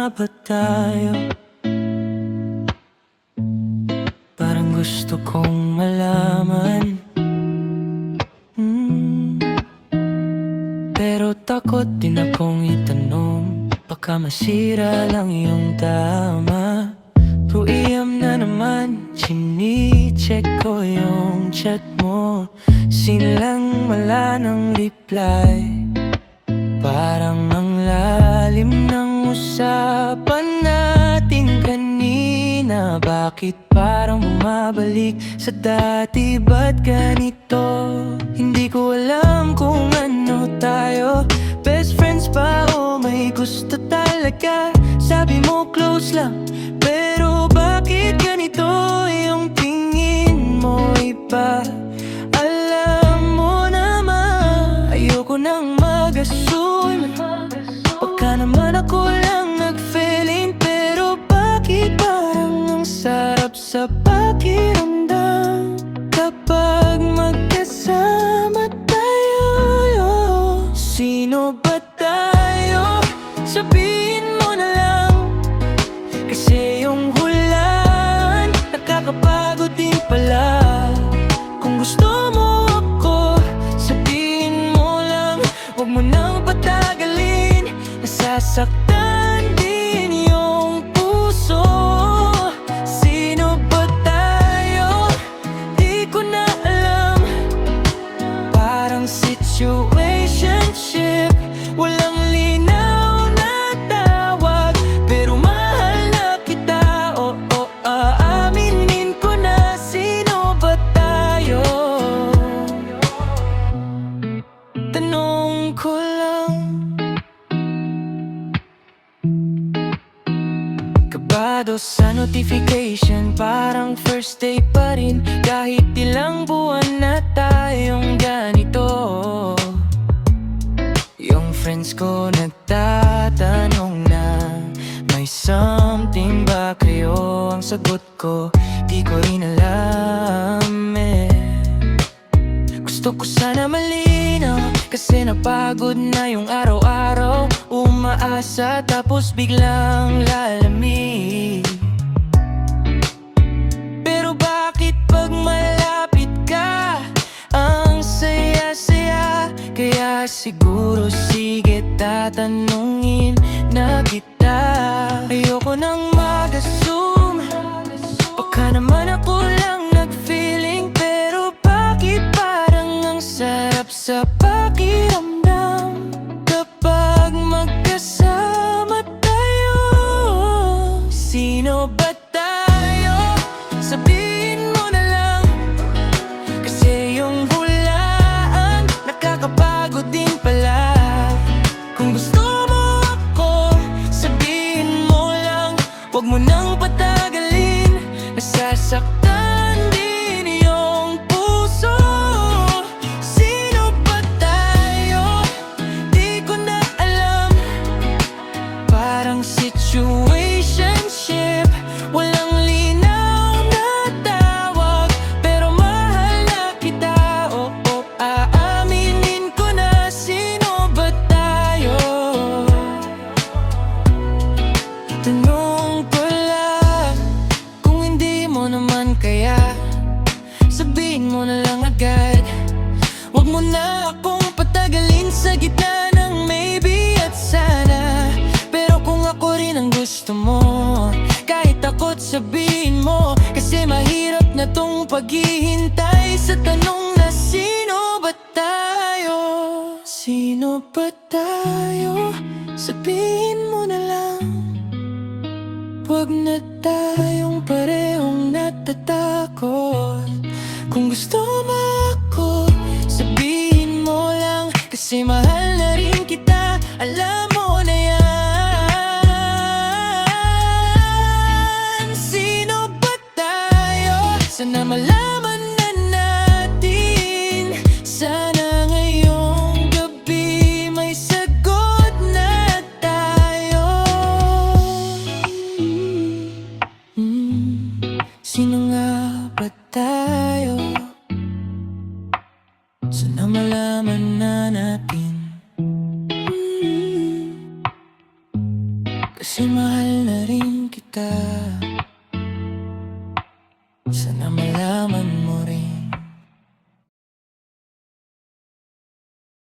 nga ba tayo? Parang gusto kong malaman, pero takot din akong itanong, baka masira lang yung tama. 2 AM na naman, chine-check ko yung chat mo. Sinlang wala ng reply, parang ang lalim ng usapan natin kanina. Bakit parang bumabalik sa dati, ba't ganito? Hindi ko alam kung ano tayo, best friends pa o may gusto talaga. Sabi mo close lang, pero bakit ganito yung tingin mo iba? Alam mo naman, ayoko nang mag-assume, baka naman ako lang nag-feeling. Pero bakit parang ang sarap sa pakiramdam kapag magkasama tayo? Sino ba tayo? Sabihin mo na lang, kasi yung hulaan nakakapagod din pala. Kung gusto mo ako, sabihin mo lang, huwag mo nang patagalin. Nasasaktan din yung puso. Sino ba tayo? Di ko na alam. Parang situationship, walang linaw na tawag, pero mahal na kita. Oo, aaminin ko na. Sino ba tayo? Tanong ko lang. Kabado sa notification, parang first day pa rin, kahit ilang buwan na tayong ganito. Yung friends ko nagtatanong na, may something ba kayo? Ang sagot ko, di ko rin alam Gusto ko sana malinaw, kasi napagod na yung araw-araw. Umaasa tapos biglang lalamig. Pero bakit pag malapit ka, ang saya-saya? Kaya siguro sige, tatanungin na kita. Ayoko nang mag-assume, baka naman ako lang nag-feeling. Pero bakit parang ang sarap sa pakiramdam kapag magkasama tayo? Sino ba tayo? Sabihin mo na lang, kasi yung hulaan nakakapagod din pala. Kung gusto mo ako, sabihin mo lang, huwag mo nang patagalin. Nasasaktan din yung puso. Sino ba tayo? Di ko na alam. Parang situationship, walang linaw na tawag, pero mahal na kita. Oo, aaminin ko na. Sino ba tayo? Tanong ko lang, kung hindi mo naman kaya, sabihin mo na lang agad. Huwag mo na akong patagalin sa gitna ng maybe at sana. Pero kung ako rin ang gusto mo, kahit takot sabihin mo, kasi mahirap na tong paghihintay sa tanong na sino ba tayo? Sino ba tayo? Sabihin mo na lang. Huwag na tayong parehong natatakot. Kung gusto mo ako, sabihin mo lang, kasi mahal na rin kita. Alam mo na yan. Sino ba tayo? Sana malaman na natin. Sana ngayong gabi may sagot na tayo. Sino nga ba tayo? Sana malaman na natin. Kasi mahal na rin kita.